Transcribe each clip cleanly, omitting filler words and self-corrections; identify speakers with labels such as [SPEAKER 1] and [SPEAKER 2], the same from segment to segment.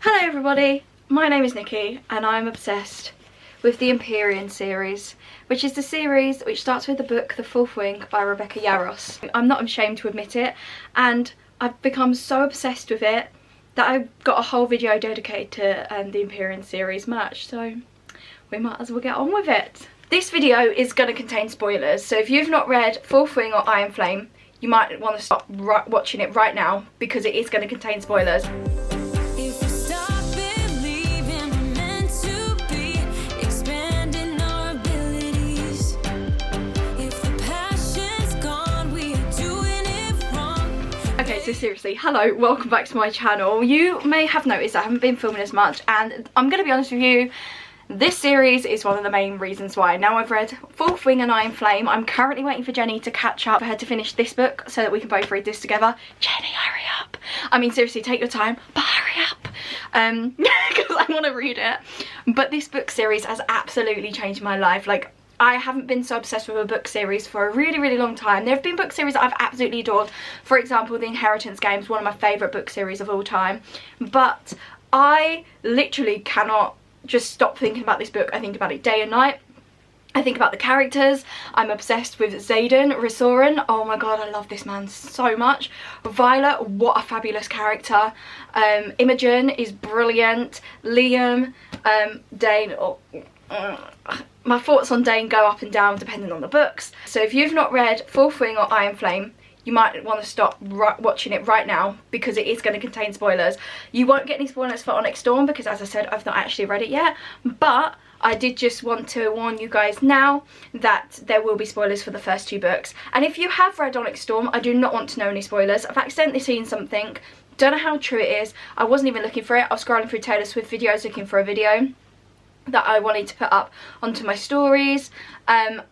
[SPEAKER 1] Hello everybody, my name is Nikki and I'm obsessed with the Empyrean series, which is the series which starts with the book The Fourth Wing by Rebecca Yarros. I'm not ashamed to admit it, and I've become so obsessed with it that I've got a whole video dedicated to the Empyrean series merch, so we might as well get on with it. This video is going to contain spoilers, so if you've not read Fourth Wing or Iron Flame, you might want to stop watching it right now because it is going to contain spoilers. Okay, so seriously, hello, welcome back to my channel. You may have noticed I haven't been filming as much, and I'm going to be honest with you, this series is one of the main reasons why. Now I've read Fourth Wing and Iron Flame. I'm currently waiting for Jenny to catch up, for her to finish this book so that we can both read this together. Jenny, hurry up. I mean, seriously, take your time, but hurry up. Because I want to read it. But this book series has absolutely changed my life. Like, I haven't been so obsessed with a book series for a really long time. There have been book series that I've absolutely adored. For example, The Inheritance Games, one of my favourite book series of all time. But I literally cannot just stop thinking about this book. I think about it day and night. I think about the characters. I'm obsessed with Xaden, Rissorin. Oh my god, I love this man so much. Violet, what a fabulous character. Imogen is brilliant. Liam, Dane, my thoughts on Dane go up and down depending on the books. So if you've not read Fourth Wing or Iron Flame, you might want to stop watching it right now because it is going to contain spoilers. You won't get any spoilers for Onyx Storm because, as I said, I've not actually read it yet. But I did just want to warn you guys now that there will be spoilers for the first two books. And if you have read Onyx Storm, I do not want to know any spoilers. I've accidentally seen something. Don't know how true it is. I wasn't even looking for it. I was scrolling through Taylor Swift videos looking for a video that I wanted to put up onto my stories, and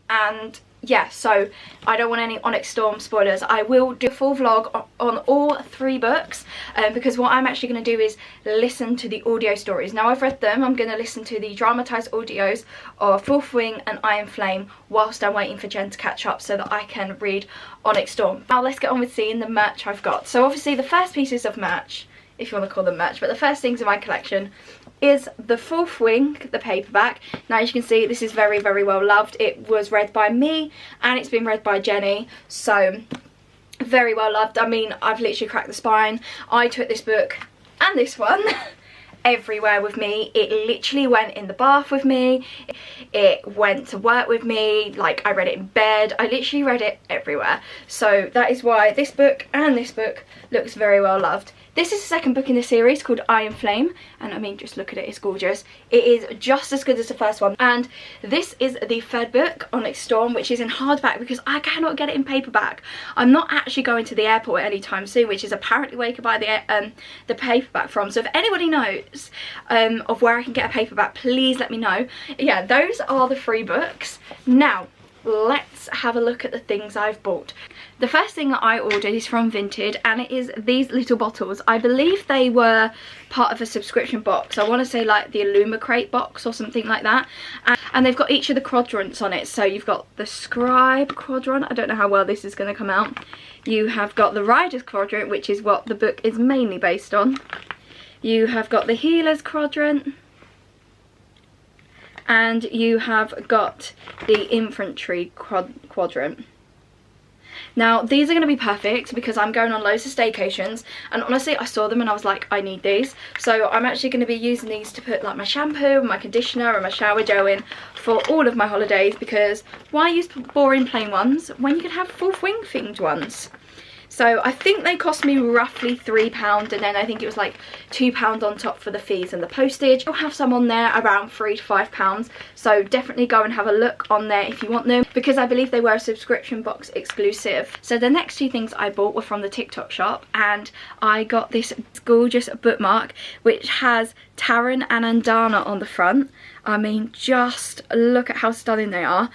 [SPEAKER 1] yeah, so I don't want any Onyx Storm spoilers. I will do a full vlog on all three books, because what I'm actually going to do is listen to the audio stories. Now I've read them, I'm going to listen to the dramatised audios of Fourth Wing and Iron Flame whilst I'm waiting for Jen to catch up so that I can read Onyx Storm. Now let's get on with seeing the merch I've got. So obviously the first pieces of merch, if you want to call them merch, but the first things in my collection is the Fourth Wing, the paperback. Now as you can see, this is very well loved. It was read by me and it's been read by Jenny, so very well loved. I mean, I've literally cracked the spine. I took this book and this one everywhere with me. It literally went in the bath with me, it went to work with me, like I read it in bed, I literally read it everywhere. So that is why this book and this book looks very well loved. This is the second book in the series called Iron Flame, and I mean, just look at it, it's gorgeous. It is just as good as the first one. And this is the third book, Onyx Storm, which is in hardback because I cannot get it in paperback. I'm not actually going to the airport anytime soon, which is apparently where you can buy the paperback from. So if anybody knows of where I can get a paperback, please let me know. Yeah, those are the three books. Now, let's have a look at the things I've bought. The first thing that I ordered is from Vinted, and it is these little bottles. I believe they were part of a subscription box. I want to say like the Illumicrate box or something like that. And they've got each of the quadrants on it. So you've got the Scribe quadrant. I don't know how well this is going to come out. You have got the Rider's quadrant, which is what the book is mainly based on. You have got the Healer's quadrant. And you have got the Infantry quadrant. Now these are going to be perfect because I'm going on loads of staycations, and honestly I saw them and I was like, I need these. So I'm actually going to be using these to put like my shampoo and my conditioner and my shower gel in for all of my holidays, because why use boring plain ones when you can have Fourth Wing themed ones? So I think they cost me roughly £3, and then I think it was like £2 on top for the fees and the postage. I'll have some on there around £3 to £5, so definitely go and have a look on there if you want them, because I believe they were a subscription box exclusive. So the next two things I bought were from the TikTok shop, and I got this gorgeous bookmark which has Taran and Andana on the front. I mean, just look at how stunning they are.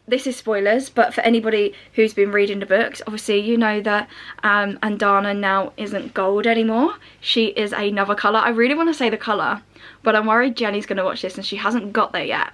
[SPEAKER 1] This is spoilers, but for anybody who's been reading the books, obviously you know that Andana now isn't gold anymore. She is another colour. I really want to say the colour, but I'm worried Jenny's going to watch this and she hasn't got there yet.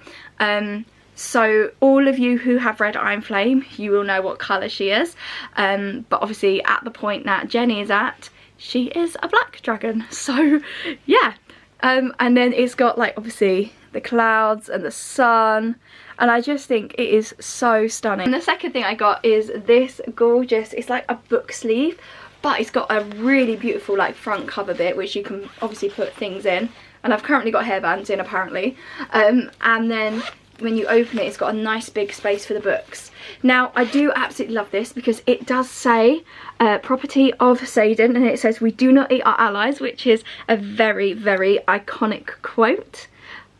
[SPEAKER 1] So all of you who have read Iron Flame, you will know what colour she is. But obviously at the point that Jenny is at, she is a black dragon. So yeah, and then it's got like obviously the clouds and the sun, and I just think it is so stunning. And the second thing I got is this gorgeous, it's like a book sleeve, but it's got a really beautiful like front cover bit which you can obviously put things in, and I've currently got hairbands in apparently, and then when you open it, it's got a nice big space for the books. Now I do absolutely love this because it does say property of Xaden, and it says we do not eat our allies, which is a very, very iconic quote.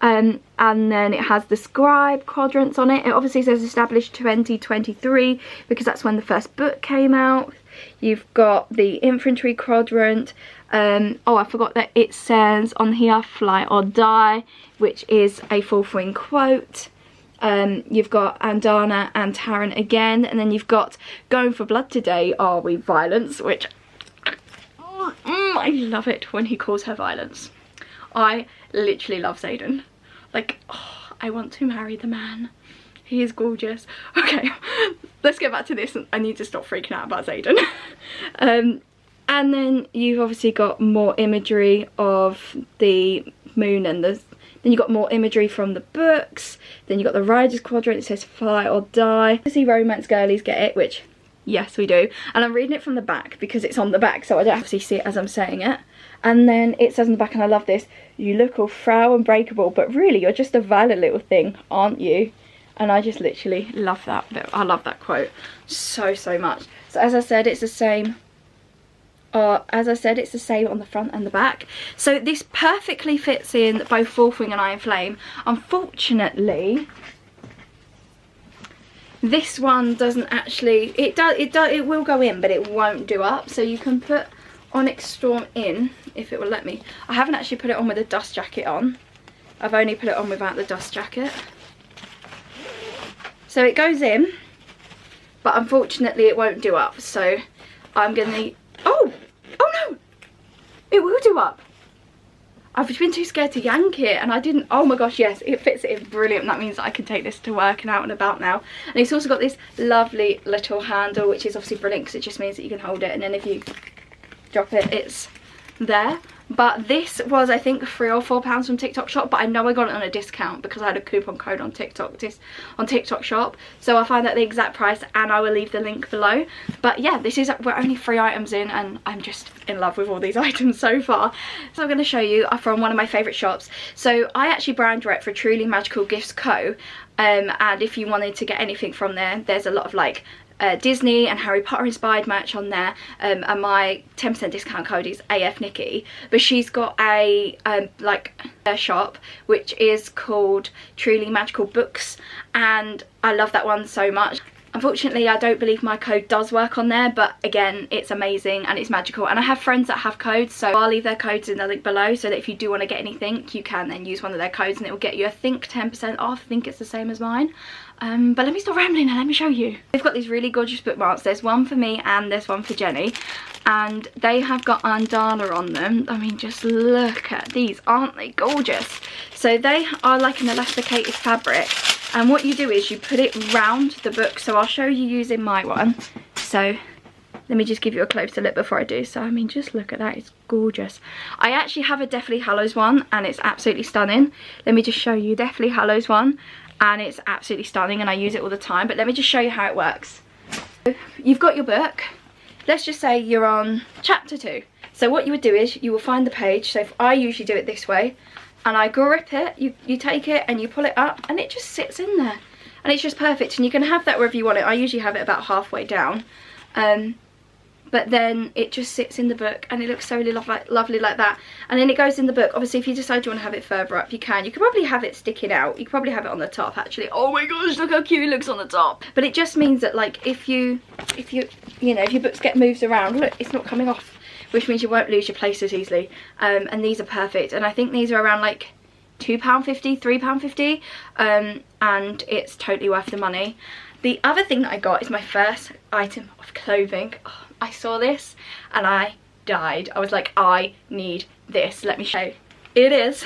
[SPEAKER 1] And then it has the scribe quadrants on it. It obviously says established 2023 because that's when the first book came out. You've got the infantry quadrant. Oh, I forgot that it says on here fly or die, which is a fourth wing quote. You've got Andana and Taryn again, and then you've got going for blood today, are we violence, which I love it when he calls her violence. I literally love Xaden. Like, oh, I want to marry the man. He is gorgeous. Okay, let's get back to this. I need to stop freaking out about Xaden. And then you've obviously got more imagery of the moon, and then you've got more imagery from the books. Then you've got the Riders Quadrant, it says fly or die. Obviously romance girlies get it, which yes we do. And I'm reading it from the back because it's on the back, so I don't actually see it as I'm saying it. And then it says on the back, and I love this, you look all frail and breakable, but really you're just a violent little thing, aren't you? And I just literally love that bit. I love that quote so, so much. So as I said, it's the same. It's the same on the front and the back. So this perfectly fits in both Fourth Wing and Iron Flame. Unfortunately, this one doesn't actually. It will go in, but it won't do up. So you can put Onyx Storm in if it will let me. I haven't actually put it on with a dust jacket on. I've only put it on without the dust jacket. So it goes in, but unfortunately it won't do up. So I'm gonna. Oh no! It will do up. I've been too scared to yank it and I didn't. Oh my gosh, yes, it fits it in brilliant. That means that I can take this to work and out and about now. And it's also got this lovely little handle, which is obviously brilliant because it just means that you can hold it, and then if you drop it, it's there. But this was, I think, £3 or £4 from TikTok Shop, but I know I got it on a discount because I had a coupon code on TikTok Shop. So I'll find out the exact price and I will leave the link below. But yeah, we're only 3 items in and I'm just in love with all these items so far. So I'm going to show you from one of my favourite shops. So I actually brand direct for Truly Magical Gifts Co. And if you wanted to get anything from there, there's a lot of like Disney and Harry Potter inspired merch on there, and my 10% discount code is AFNikki. But she's got a shop which is called Truly Magical Books, and I love that one so much. Unfortunately, I don't believe my code does work on there, but again, it's amazing and it's magical. And I have friends that have codes, so I'll leave their codes in the link below so that if you do want to get anything, you can then use one of their codes and it will get you, I think, 10% off. I think it's the same as mine. But let me stop rambling and let me show you. They've got these really gorgeous bookmarks. There's one for me and there's one for Jenny. And they have got Andana on them. I mean, just look at these. Aren't they gorgeous? So they are like an elasticated fabric. And what you do is you put it round the book. So I'll show you using my one. So let me just give you a closer look before I do. So I mean, just look at that, it's gorgeous. I actually have a Deathly Hallows one and it's absolutely stunning. Let me just show you Deathly Hallows one, and it's absolutely stunning and I use it all the time. But let me just show you how it works. So you've got your book. Let's just say you're on chapter 2. So what you would do is you will find the page. So if I usually do it this way, and I grip it, you take it and you pull it up and it just sits in there. And it's just perfect, and you can have that wherever you want it. I usually have it about halfway down. But then it just sits in the book and it looks so lovely like that. And then it goes in the book. Obviously, if you decide you want to have it further up, you can. You could probably have it sticking out. You could probably have it on the top, actually. Oh my gosh, look how cute it looks on the top. But it just means that, like, if your books get moved around, look, it's not coming off, which means you won't lose your places easily. And these are perfect. And I think these are around like £2.50, £3.50. And it's totally worth the money. The other thing that I got is my first item of clothing. Oh, I saw this and I died. I was like, I need this. Let me show you. It is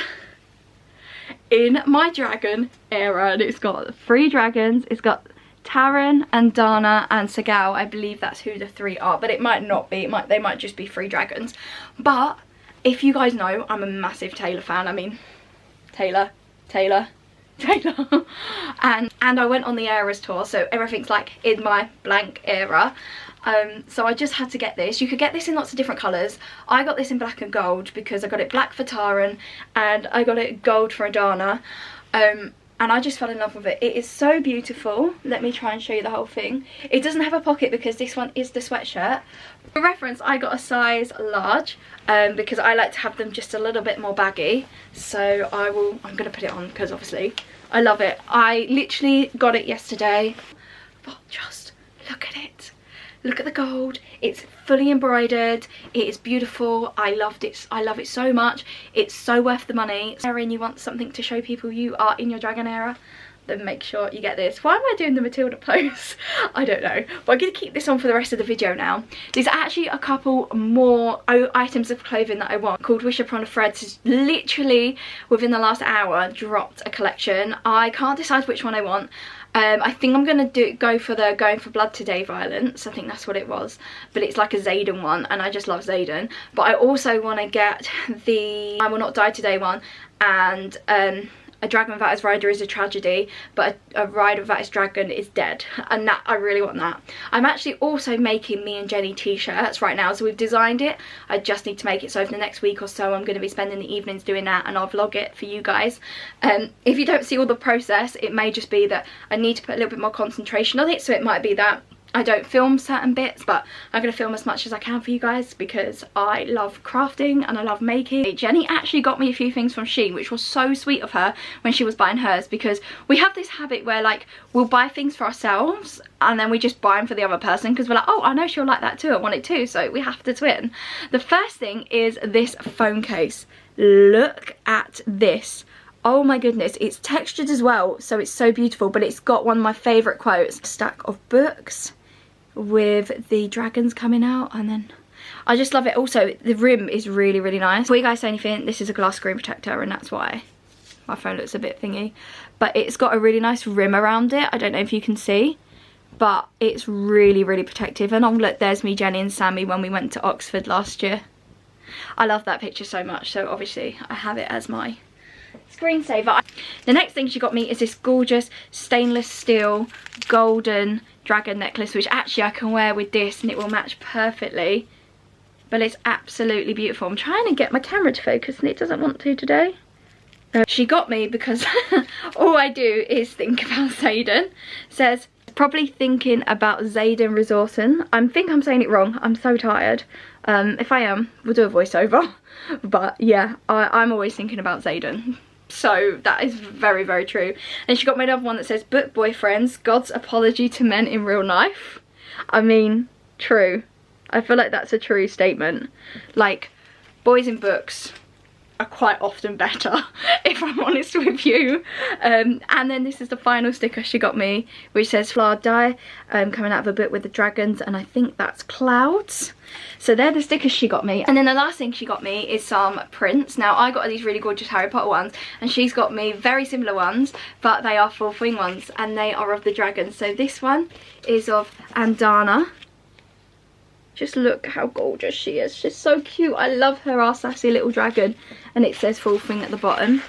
[SPEAKER 1] in my dragon era, and it's got 3 dragons. It's got Taran and Dana and Segal. I believe that's who the 3 are, but it might not be. They might just be 3 dragons. But if you guys know, I'm a massive Taylor fan. I mean, Taylor. and I went on the Yarros tour, so everything's like in my blank era. So I just had to get this. You could get this in lots of different colours. I got this in black and gold because I got it black for Taran and I got it gold for Adana. And I just fell in love with it. It is so beautiful. Let me try and show you the whole thing. It doesn't have a pocket because this one is the sweatshirt. For reference, I got a size large because I like to have them just a little bit more baggy. So I'm going to put it on because obviously I love it. I literally got it yesterday. But just look at it. Look at the gold. It's fully embroidered. It is beautiful. I loved it. I love it so much. It's so worth the money. Erin, you want something to show people you are in your dragon era? Then make sure you get this. Why am I doing the Matilda pose? I don't know. But I'm going to keep this on for the rest of the video now. There's actually a couple more items of clothing that I want. Called Wish Upon a Thread has literally within the last hour dropped a collection. I can't decide which one I want. I think I'm going to go for the Going for Blood Today violence. I think that's what it was. But it's like a Xaden one and I just love Xaden. But I also want to get the I Will Not Die Today one and a dragon without his rider is a tragedy, but a rider without his dragon is dead, and that I really want that. I'm actually also making me and Jenny t-shirts right now, so we've designed it. I just need to make it, so over the next week or so I'm going to be spending the evenings doing that, and I'll vlog it for you guys. If you don't see all the process, it may just be that I need to put a little bit more concentration on it, so it might be that I don't film certain bits, but I'm going to film as much as I can for you guys because I love crafting and I love making. Jenny actually got me a few things from Shein, which was so sweet of her when she was buying hers, because we have this habit where like we'll buy things for ourselves and then we just buy them for the other person because we're like, oh, I know she'll like that too, I want it too, so we have to twin. The first thing is this phone case. Look at this. Oh my goodness, it's textured as well, so it's so beautiful, but it's got one of my favourite quotes. A stack of books with the dragons coming out, and then I just love it. Also, the rim is really, really nice. Before you guys say anything, this is a glass screen protector, and that's why my phone looks a bit thingy. But it's got a really nice rim around it. I don't know if you can see, but it's really, really protective. And oh look, there's me, Jenny and Sammy when we went to Oxford last year. I love that picture so much, so obviously I have it as my screensaver. The next thing she got me is this gorgeous stainless steel golden dragon necklace, which actually I can wear with this and it will match perfectly, but it's absolutely beautiful. I'm trying to get my camera to focus and it doesn't want to today. She got me because all I do is think about Xaden. Says probably thinking about Xaden resourcing. I think I'm saying it wrong, I'm so tired. If I am, we'll do a voiceover. But yeah, I'm always thinking about Xaden. So that is very, very true. And she got me another one that says book boyfriends, God's apology to men in real life. I mean, true. I feel like that's a true statement. Like, boys in books are quite often better, if I'm honest with you. And then this is the final sticker she got me, which says flowered dye, coming out of a book with the dragons, and I think that's clouds. So they're the stickers she got me. And then the last thing she got me is some prints. Now I got these really gorgeous Harry Potter ones, and she's got me very similar ones, but they are Fourth Wing ones, and they are of the dragons. So this one is of Andana. Just look how gorgeous she is. She's so cute. I love her, our sassy little dragon. And it says Fourth Wing at the bottom.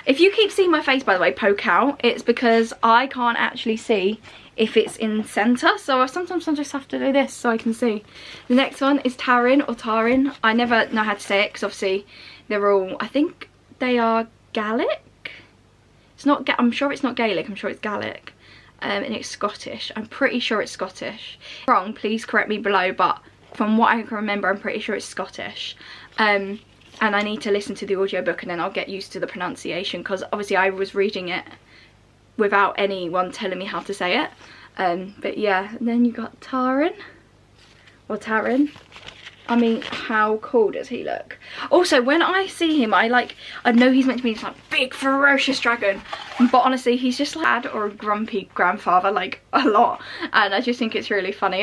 [SPEAKER 1] If you keep seeing my face, by the way, poke out, it's because I can't actually see if it's in centre. So sometimes I just have to do this so I can see. The next one is Taran or Tarin. I never know how to say it because obviously they're all, I think they are Gaelic. It's not, I'm sure it's not Gaelic, I'm sure it's Gaelic. And it's Scottish. I'm pretty sure it's Scottish. If I'm wrong, please correct me below, but from what I can remember, I'm pretty sure it's Scottish. And I need to listen to the audiobook and then I'll get used to the pronunciation, because obviously I was reading it without anyone telling me how to say it. But yeah, and then you got Taran, or Taran. I mean, how cool does he look? Also, when I see him, I know he's meant to be this like big ferocious dragon, but honestly he's just like a dad or a grumpy grandfather, like a lot, and I just think it's really funny.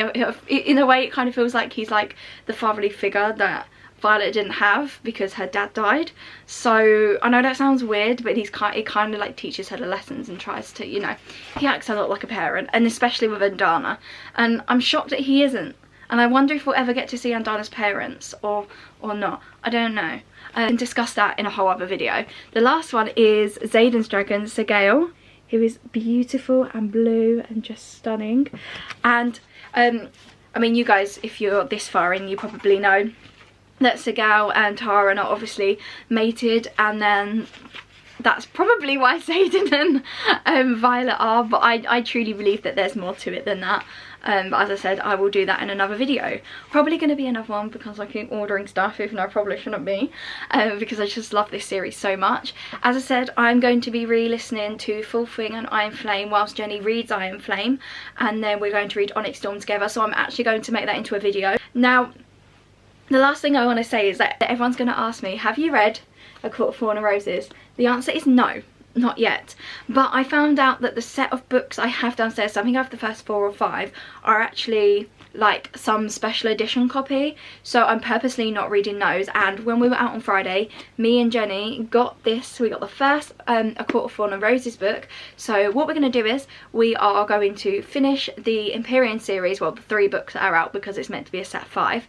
[SPEAKER 1] In a way it kind of feels like he's like the fatherly figure that Violet didn't have because her dad died. So I know that sounds weird, but he kind of like teaches her the lessons and tries to, you know, he acts a lot like a parent, and especially with Andana. And I'm shocked that he isn't. And I wonder if we'll ever get to see Andana's parents or not. I don't know. I can discuss that in a whole other video. The last one is Xaden's dragon, Segale, who is beautiful and blue and just stunning. And I mean, you guys, if you're this far in, you probably know that Segale and Taran are obviously mated, and then that's probably why Xaden and Violet are, but I truly believe that there's more to it than that. But as I said, I will do that in another video. Probably going to be another one because I keep ordering stuff, even though I probably shouldn't be, because I just love this series so much. As I said, I'm going to be re-listening to Full Swing and Iron Flame whilst Jenny reads Iron Flame, and then we're going to read Onyx Storm together, so I'm actually going to make that into a video. Now, the last thing I want to say is that everyone's going to ask me, have you read A Court of Thorn and Roses? The answer is no. Not yet, but I found out that the set of books I have downstairs, so I think I have the first 4 or 5, are actually like some special edition copy, so I'm purposely not reading those. And when we were out on Friday, me and Jenny got this, we got the first A Court of Thorn and Roses book. So what we're going to do is we are going to finish the Empyrean series, well, the 3 books that are out because it's meant to be a set of 5.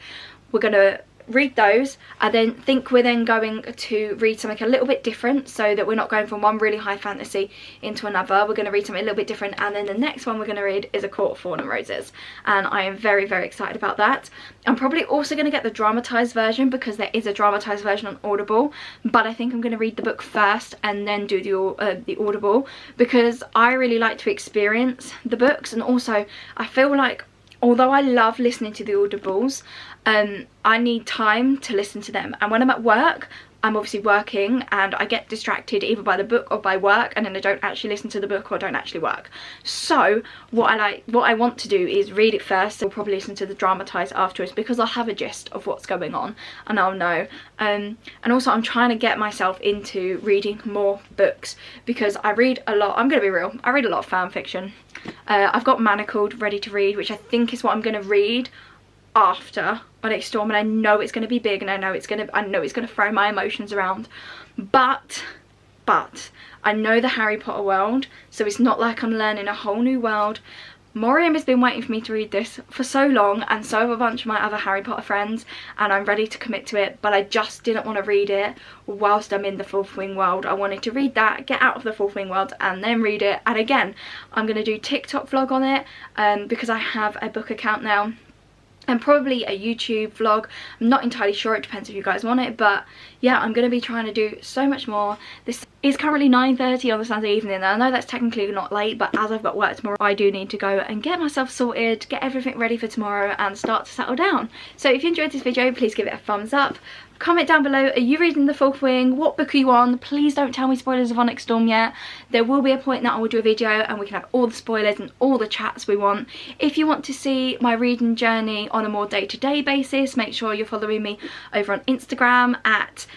[SPEAKER 1] We're going to read those. I then think we're then going to read something a little bit different, so that we're not going from one really high fantasy into another. We're going to read something a little bit different, and then the next one we're going to read is A Court of Thorn and Roses, and I am very, very excited about that. I'm probably also going to get the dramatized version because there is a dramatized version on Audible, but I think I'm going to read the book first and then do the Audible, because I really like to experience the books. And also I feel like, although I love listening to the audibles, I need time to listen to them. And when I'm at work, I'm obviously working and I get distracted either by the book or by work, and then I don't actually listen to the book or don't actually work. So what I want to do is read it first. I'll probably listen to the dramatized afterwards because I'll have a gist of what's going on and I'll know. And also I'm trying to get myself into reading more books because I read a lot. I'm gonna be real, I read a lot of fan fiction. I've got Manacled ready to read, which I think is what I'm going to read after Onyx Storm, and I know it's going to be big, and I know it's going to throw my emotions around, but I know the Harry Potter world, so it's not like I'm learning a whole new world. Moriam has been waiting for me to read this for so long, and so have a bunch of my other Harry Potter friends, and I'm ready to commit to it, but I just didn't want to read it whilst I'm in the Full Swing world. I wanted to read that, get out of the Full Swing world, and then read it. And again, I'm going to do TikTok vlog on it, because I have a book account now, and probably a YouTube vlog. I'm not entirely sure, it depends if you guys want it, but yeah, I'm going to be trying to do so much more. This is currently 9:30 on the Sunday evening, and I know that's technically not late, but as I've got work tomorrow, I do need to go and get myself sorted, get everything ready for tomorrow and start to settle down. So if you enjoyed this video, please give it a thumbs up. Comment down below, are you reading the Full Swing? What book are you on? Please don't tell me spoilers of Onyx Storm yet. There will be a point that I will do a video and we can have all the spoilers and all the chats we want. If you want to see my reading journey on a more day-to-day basis, make sure you're following me over on Instagram at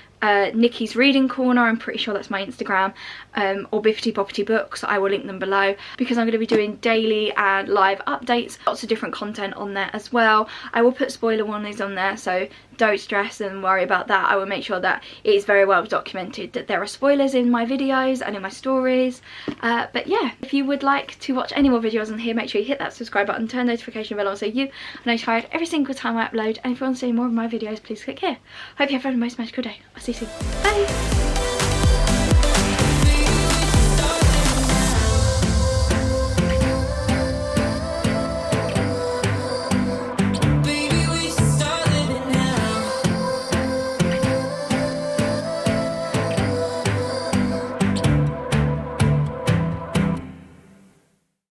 [SPEAKER 1] Nikki's Reading Corner. I'm pretty sure that's my Instagram, or Bippity Boppity Books. I will link them below, because I'm going to be doing daily and live updates, lots of different content on there as well. I will put spoiler warnings on there, so don't stress and worry about that. I will make sure that it is very well documented that there are spoilers in my videos and in my stories. But yeah, if you would like to watch any more videos on here, make sure you hit that subscribe button, turn notification bell on so you are notified every single time I upload. And if you want to see more of my videos, please click here. Hope you have a most magical day. I'll see you soon. Bye!